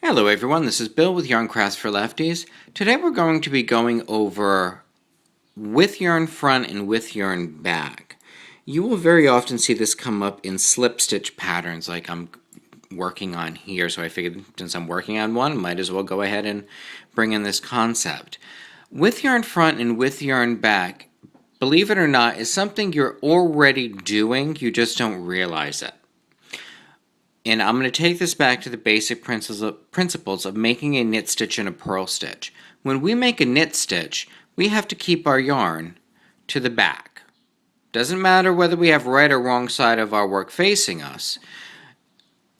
Hello everyone, this is Bill with Yarn Crafts for Lefties. Today we're going to be going over with yarn front and with yarn back. You will very often see this come up in slip stitch patterns like I'm working on here, so I figured since I'm working on one, might as well go ahead and bring in this concept. With yarn front and with yarn back, believe it or not, is something you're already doing, you just don't realize it. And I'm going to take this back to the basic principles of making a knit stitch and a purl stitch. When we make a knit stitch, we have to keep our yarn to the back. Doesn't matter whether we have right or wrong side of our work facing us.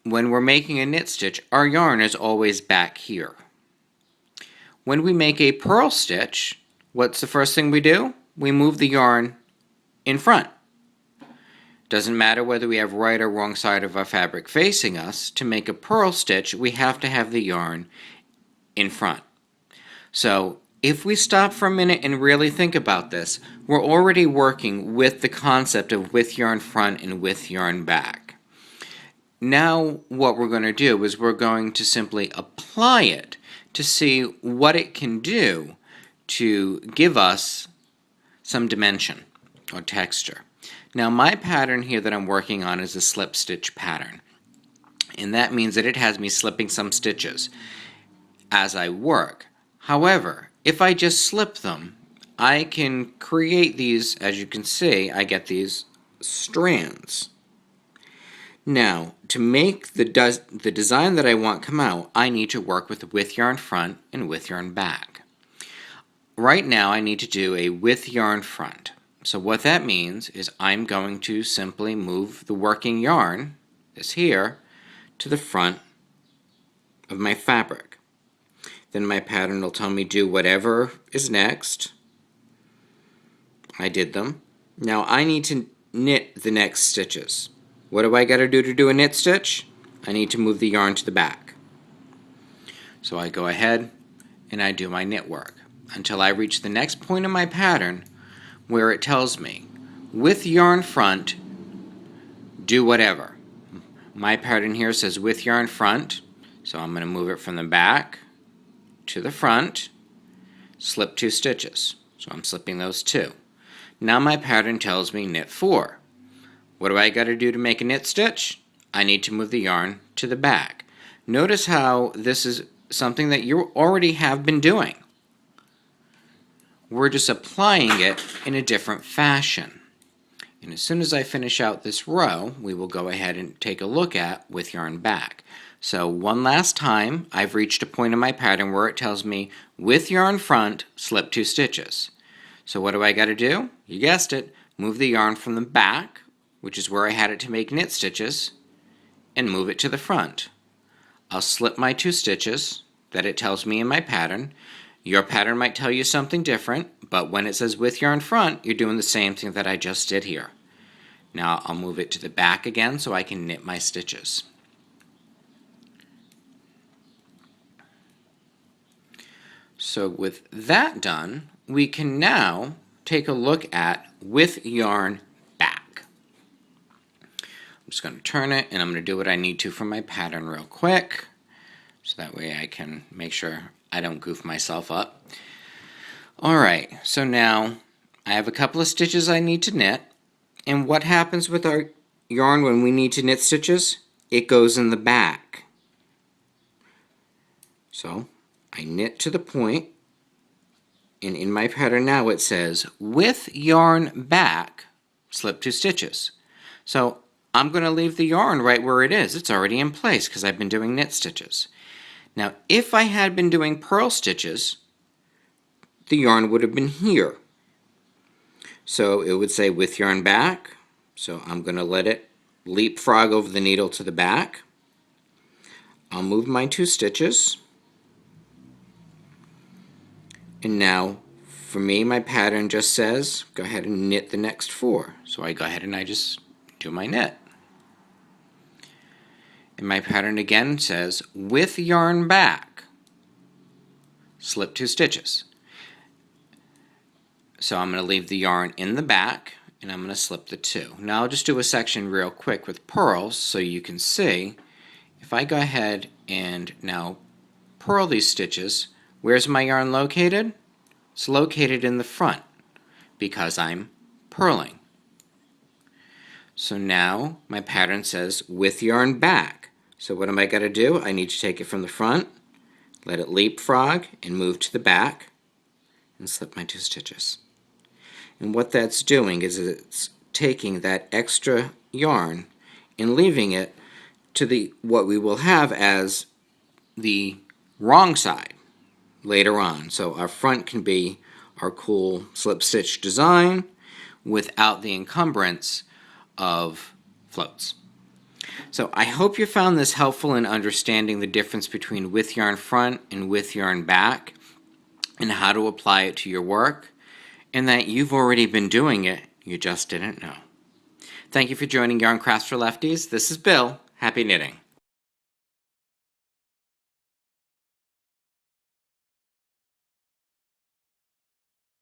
When we're making a knit stitch, our yarn is always back here. When we make a purl stitch, what's the first thing we do? We move the yarn in front. Doesn't matter whether we have right or wrong side of our fabric facing us. To make a purl stitch, we have to have the yarn in front. So if we stop for a minute and really think about this, we're already working with the concept of with yarn front and with yarn back. Now what we're going to do is we're going to simply apply it to see what it can do to give us some dimension or texture. Now my pattern here that I'm working on is a slip stitch pattern, and that means that it has me slipping some stitches as I work. However, if I just slip them, I can create these, as you can see, I get these strands. Now, to make the design that I want come out, I need to work with yarn front and with yarn back. Right now I need to do a with yarn front. So what that means is I'm going to simply move the working yarn, this here, to the front of my fabric. Then my pattern will tell me do whatever is next. I did them. Now I need to knit the next stitches. What do I got to do a knit stitch? I need to move the yarn to the back. So I go ahead and I do my knit work until I reach the next point in my pattern where it tells me, with yarn front, do whatever. My pattern here says with yarn front, so I'm going to move it from the back to the front, slip 2 stitches. So I'm slipping those 2. Now my pattern tells me knit 4. What do I got to do to make a knit stitch? I need to move the yarn to the back. Notice how this is something that you already have been doing. We're just applying it in a different fashion. And as soon as I finish out this row, we will go ahead and take a look at with yarn back. So one last time, I've reached a point in my pattern where it tells me with yarn front, slip 2 stitches. So what do I got to do? You guessed it, move the yarn from the back, which is where I had it to make knit stitches, and move it to the front. I'll slip my 2 stitches that it tells me in my pattern. Your pattern might tell you something different, but when it says with yarn front, you're doing the same thing that I just did here. Now I'll move it to the back again so I can knit my stitches. So with that done, we can now take a look at with yarn back. I'm just going to turn it, and I'm going to do what I need to for my pattern real quick, so that way I can make sure I don't goof myself up. Alright, so now I have a couple of stitches I need to knit, and what happens with our yarn when we need to knit stitches? It goes in the back. So I knit to the point, and in my pattern now it says with yarn back, slip 2 stitches. So I'm going to leave the yarn right where it is. It's already in place because I've been doing knit stitches. Now, if I had been doing purl stitches, the yarn would have been here. So it would say with yarn back. So I'm going to let it leapfrog over the needle to the back. I'll move my 2 stitches. And now, for me, my pattern just says, go ahead and knit the next 4. So I go ahead and I just do my knit. And my pattern again says, with yarn back, slip 2 stitches. So I'm going to leave the yarn in the back, and I'm going to slip the 2. Now I'll just do a section real quick with purls so you can see. If I go ahead and now purl these stitches, where's my yarn located? It's located in the front because I'm purling. So now my pattern says with yarn back. So what am I going to do? I need to take it from the front, let it leapfrog, and move to the back, and slip my 2 stitches. And what that's doing is it's taking that extra yarn and leaving it to what we will have as the wrong side later on. So our front can be our cool slip stitch design without the encumbrance of floats. So I hope you found this helpful in understanding the difference between with yarn front and with yarn back and how to apply it to your work, and that you've already been doing it, you just didn't know. Thank you for joining Yarn Crafts for Lefties. This is Bill. Happy knitting.